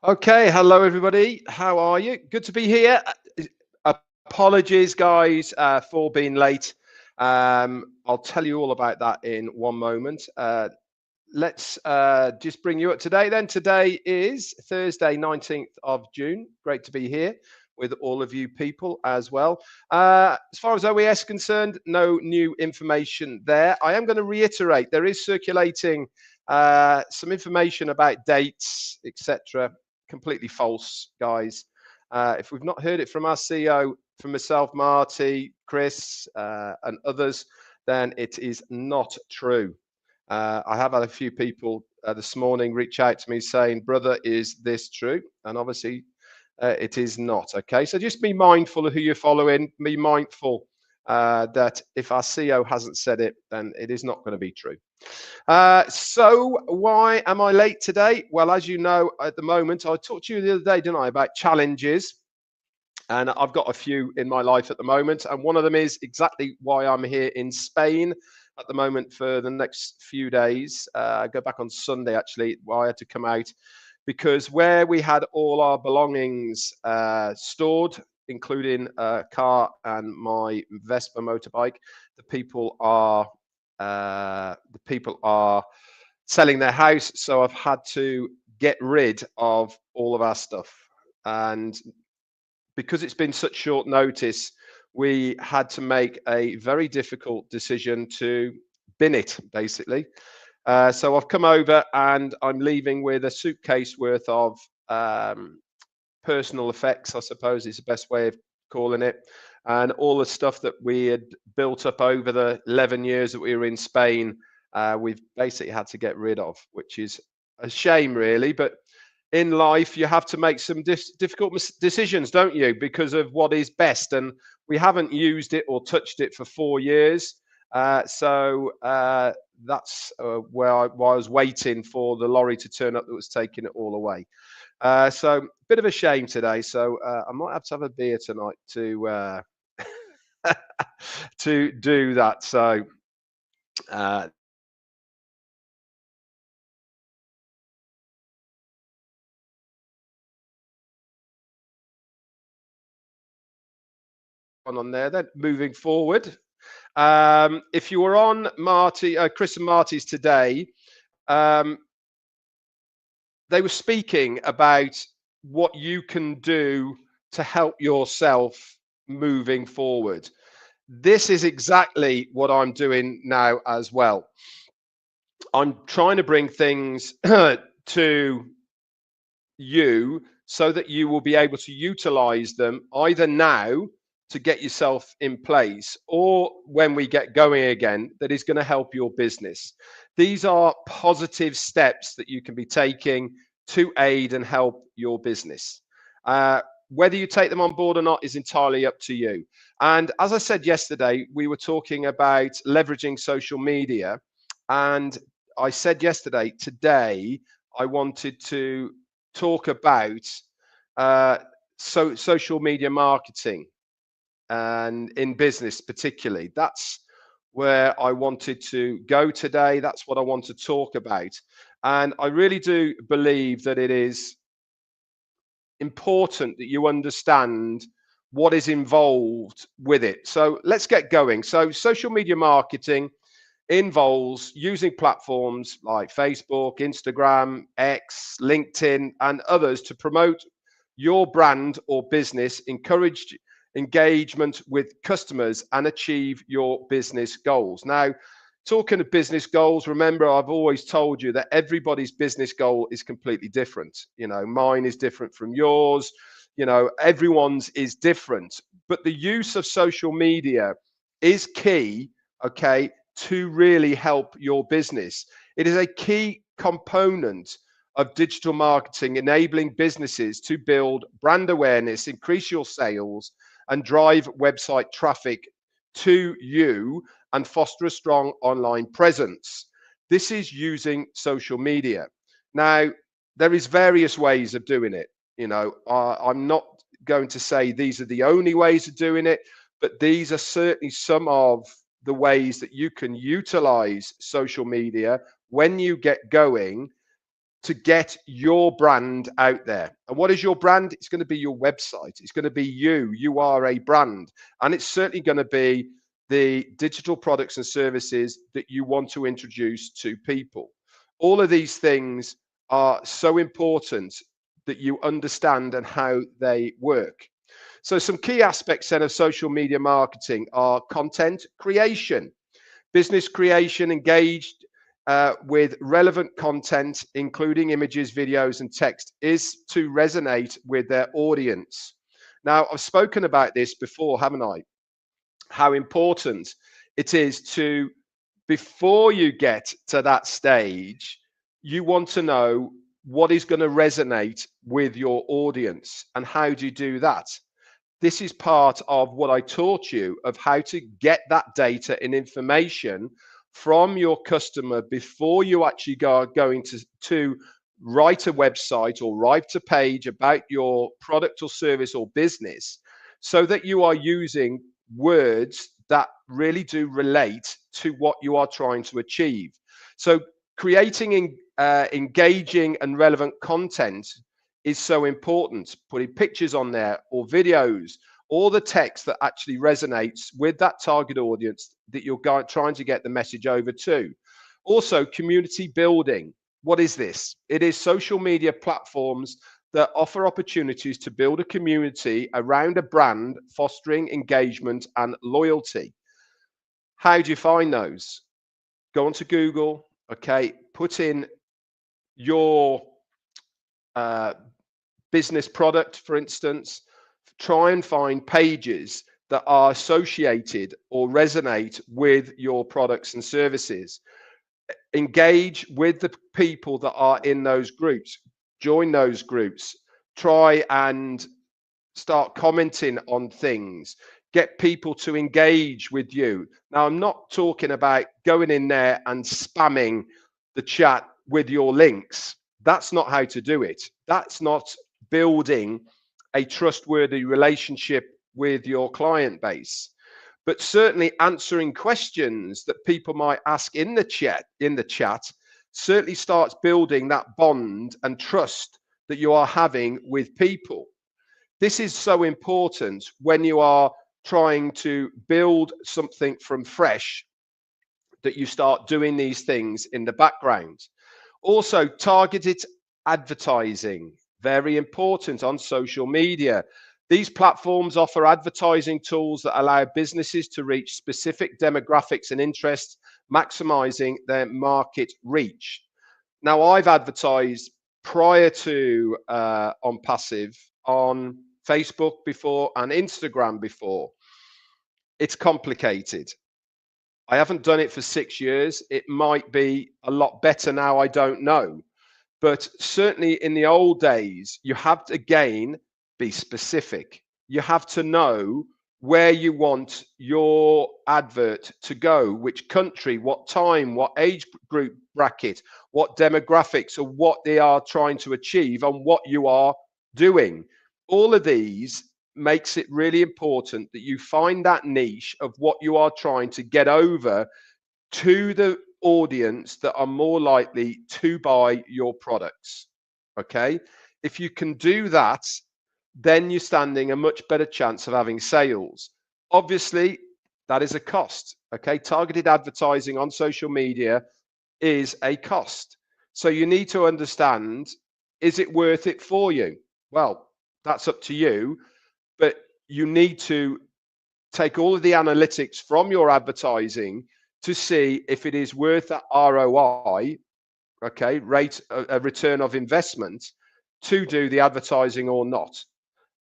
Okay, hello everybody. How are you? Good to be here. Apologies, guys, for being late. I'll tell you all about that in one moment. Let's just bring you up today. Then today is Thursday, 19th of June. Great to be here with all of you people as well. As far as OES concerned, no new information there. I am going to reiterate there is circulating some information about dates, etc. Completely false, guys. If we've not heard it from our CEO, from myself, Marty, Chris, and others, then it is not true. I have had a few people this morning reach out to me saying, "Brother, is this true?" And obviously, it is not. Okay, so just be mindful of who you're following. Be mindful that if our CEO hasn't said it, then it is not going to be true. So why am I late today? Well, as you know, at the moment, I talked to you the other day, didn't I, about challenges. And I've got a few in my life at the moment. And one of them is exactly why I'm here in Spain at the moment for the next few days. I go back on Sunday, actually, why I had to come out because where we had all our belongings stored, including a car and my Vespa motorbike, the people are selling their house, so I've had to get rid of all of our stuff. And because it's been such short notice, we had to make a very difficult decision to bin it, basically. So I've come over and I'm leaving with a suitcase worth of um, personal effects, I suppose is the best way of calling it. And all the stuff that we had built up over the 11 years that we were in Spain, we've basically had to get rid of, which is a shame, really. But in life, you have to make some difficult decisions, don't you? Because of what is best. And we haven't used it or touched it for 4 years. So that's why I was waiting for the lorry to turn up that was taking it all away. So bit of a shame today. So I might have a beer tonight to to do that. So uh, on there. Then moving forward, if you were on Chris and Marty's today, um, they were speaking about what you can do to help yourself moving forward. This is exactly what I'm doing now as well. I'm trying to bring things to you so that you will be able to utilize them either now to get yourself in place or when we get going again that is going to help your business. These are positive steps that you can be taking to aid and help your business. Whether you take them on board or not is entirely up to you. And as I said yesterday, we were talking about leveraging social media. And I said yesterday, today, I wanted to talk about uh, social media marketing and in business particularly. That's where I wanted to go today. That's what I want to talk about. And I really do believe that it is important that you understand what is involved with it. So let's get going. So social media marketing involves using platforms like Facebook, Instagram, X, LinkedIn, and others to promote your brand or business, encourage engagement with customers, and achieve your business goals. Now, talking of business goals, remember, I've always told you that everybody's business goal is completely different. You know, mine is different from yours. You know, everyone's is different. But the use of social media is key, okay, to really help your business. It is a key component of digital marketing, enabling businesses to build brand awareness, increase your sales, and drive website traffic to you and foster a strong online presence. This is using social media. Now, there is various ways of doing it. You know, I'm not going to say these are the only ways of doing it, but these are certainly some of the ways that you can utilize social media when you get going to get your brand out there. And what is your brand? It's going to be your website. It's going to be you. You are a brand. And it's certainly going to be the digital products and services that you want to introduce to people. All of these things are so important that you understand and how they work. So some key aspects then of social media marketing are content creation, business creation, engaged with relevant content, including images, videos, and text, is to resonate with their audience. Now, I've spoken about this before, haven't I? How important it is to, before you get to that stage, you want to know what is going to resonate with your audience. And how do you do that? This is part of what I taught you of how to get that data and information from your customer before you actually going to write a website or write a page about your product or service or business, so that you are using words that really do relate to what you are trying to achieve. So creating engaging and relevant content is so important. Putting pictures on there or videos, or the text that actually resonates with that target audience that you're trying to get the message over to. Also, community building. What is this? It is social media platforms that offer opportunities to build a community around a brand, fostering engagement and loyalty. How do you find those? Go onto Google, okay, put in your business product, for instance, try and find pages that are associated or resonate with your products and services. Engage with the people that are in those groups, join those groups, try and start commenting on things, get people to engage with you. Now, I'm not talking about going in there and spamming the chat with your links. That's not how to do it. That's not building a trustworthy relationship with your client base. But certainly answering questions that people might ask in the chat certainly starts building that bond and trust that you are having with people. This is so important when you are trying to build something from fresh, that you start doing these things in the background. Also, targeted advertising, very important on social media. These platforms offer advertising tools that allow businesses to reach specific demographics and interests, maximizing their market reach. Now, I've advertised prior to on Passive on Facebook before and Instagram before. It's complicated. I haven't done it for 6 years. It might be a lot better now, I don't know. But certainly in the old days, you have to, again, be specific. You have to know where you want your advert to go, which country, what time, what age group bracket, what demographics, or what they are trying to achieve, and what you are doing. All of these makes it really important that you find that niche of what you are trying to get over to the audience that are more likely to buy your products. Okay, if you can do that, then you're standing a much better chance of having sales. Obviously, that is a cost. Okay, targeted advertising on social media is a cost. So you need to understand, is it worth it for you? Well, that's up to you, but you need to take all of the analytics from your advertising to see if it is worth that ROI, okay, rate a return of investment, to do the advertising or not.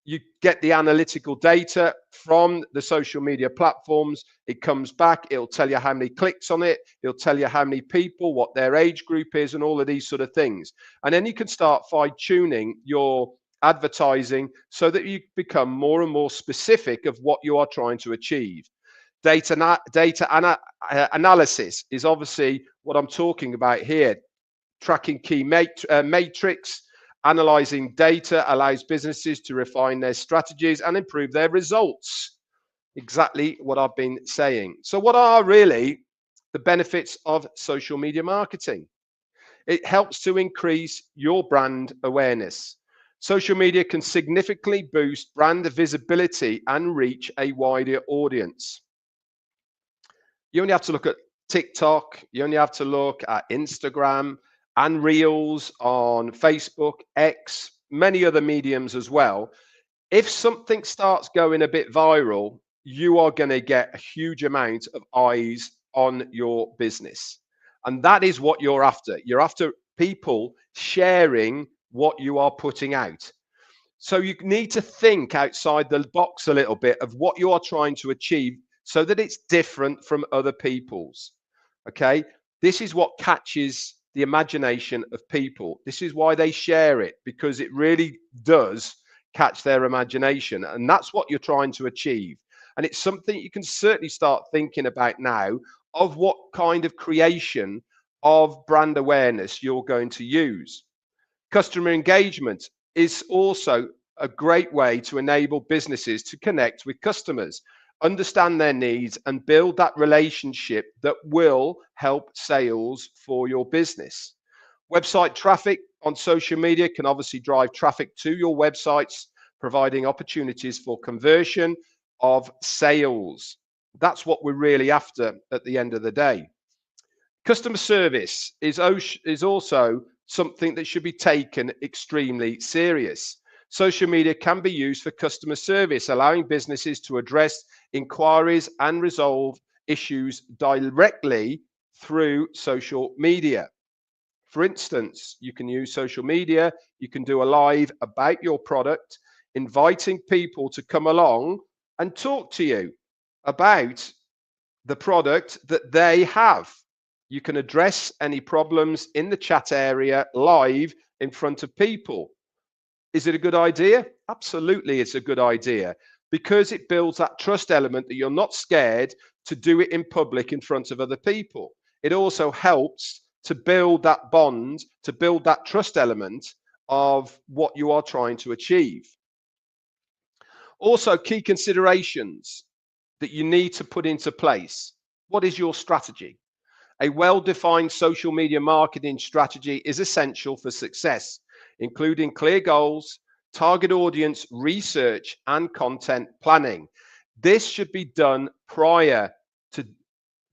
You get the analytical data from the social media platforms. It comes back. It'll tell you how many clicks on it. It'll tell you how many people, what their age group is, and all of these sort of things. And then you can start fine-tuning your advertising so that you become more and more specific of what you are trying to achieve. Data analysis is obviously what I'm talking about here. Tracking key matrix, analyzing data allows businesses to refine their strategies and improve their results. Exactly what I've been saying. So what are really the benefits of social media marketing? It helps to increase your brand awareness. Social media can significantly boost brand visibility and reach a wider audience. You only have to look at TikTok, you only have to look at Instagram and Reels on Facebook, X, many other mediums as well. If something starts going a bit viral, you are going to get a huge amount of eyes on your business. And that is what you're after. You're after people sharing what you are putting out. So you need to think outside the box a little bit of what you are trying to achieve so that it's different from other people's. Okay. This is what catches the imagination of people. This is why they share it, because it really does catch their imagination. And that's what you're trying to achieve. And it's something you can certainly start thinking about now of what kind of creation of brand awareness you're going to use. Customer engagement is also a great way to enable businesses to connect with customers, understand their needs, and build that relationship that will help sales for your business. Website traffic on social media can obviously drive traffic to your websites, providing opportunities for conversion of sales. That's what we're really after at the end of the day. Customer service is also something that should be taken extremely serious. Social media can be used for customer service, allowing businesses to address inquiries and resolve issues directly through social media. For instance, you can use social media, you can do a live about your product, inviting people to come along and talk to you about the product that they have. You can address any problems in the chat area live in front of people. Is it a good idea? Absolutely, it's a good idea, because it builds that trust element that you're not scared to do it in public in front of other people. It also helps to build that bond, to build that trust element of what you are trying to achieve. Also, key considerations that you need to put into place. What is your strategy? A well-defined social media marketing strategy is essential for success, including clear goals, target audience research, and content planning. This should be done prior to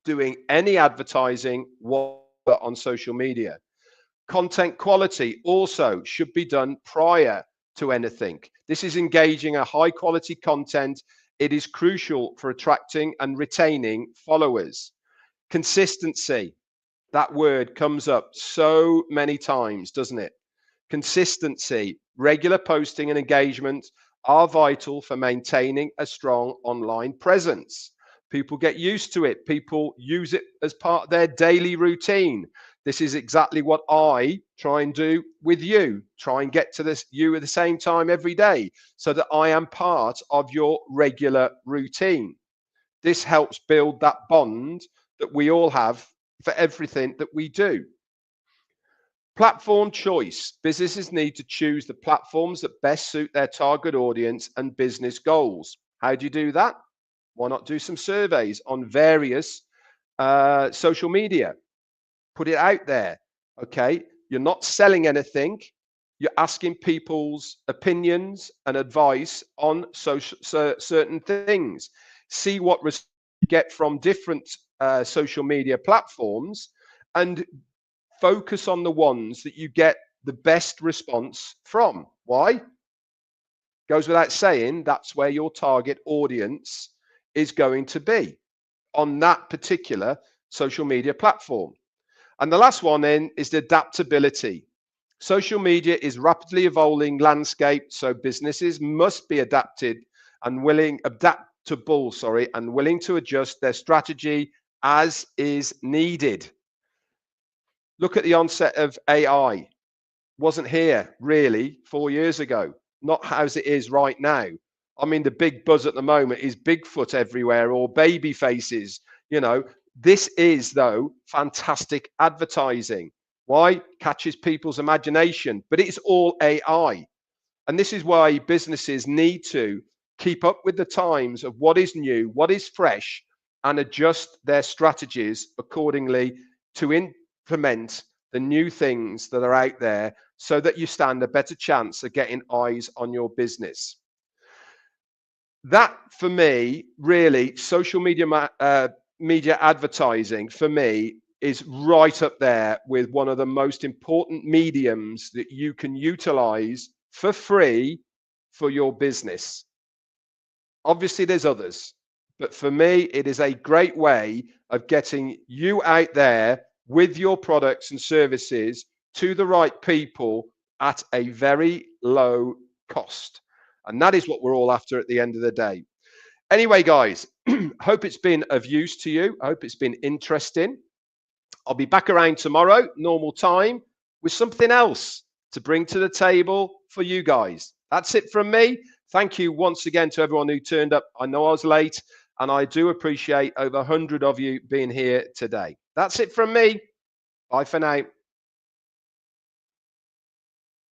doing any advertising on social media. Content quality also should be done prior to anything. This is engaging a high quality content. It is crucial for attracting and retaining followers. Consistency, that word comes up so many times, doesn't it? Consistency, regular posting and engagement are vital for maintaining a strong online presence. People get used to it. People use it as part of their daily routine. This is exactly what I try and do with you. Try and get to this you at the same time every day so that I am part of your regular routine. This helps build that bond that we all have for everything that we do. Platform choice. Businesses need to choose the platforms that best suit their target audience and business goals. How do you do that? Why not do some surveys on various social media? Put it out there. Okay. You're not selling anything. You're asking people's opinions and advice on certain things. See what results you get from different social media platforms and focus on the ones that you get the best response from. Why? Goes without saying, that's where your target audience is going to be on that particular social media platform. And the last one then is the adaptability. Social media is rapidly evolving landscape, so businesses must be adaptable and willing to adjust their strategy as is needed. Look at the onset of AI. Wasn't here really 4 years ago, not as it is right now. I mean, the big buzz at the moment is Bigfoot everywhere or baby faces. You know, this is, though, fantastic advertising. Why? Catches people's imagination, but it's all AI. And this is why businesses need to keep up with the times of what is new, what is fresh, and adjust their strategies accordingly to implement the new things that are out there so that you stand a better chance of getting eyes on your business. That, for me, really, social media advertising, for me, is right up there with one of the most important mediums that you can utilize for free for your business. Obviously, there's others, but for me, it is a great way of getting you out there with your products and services to the right people at a very low cost. And that is what we're all after at the end of the day. Anyway, guys, hope it's been of use to you. I hope it's been interesting. I'll be back around tomorrow, normal time, with something else to bring to the table for you guys. That's it from me. Thank you once again to everyone who turned up. I know I was late, and I do appreciate over 100 of you being here today. That's it from me. Bye for now.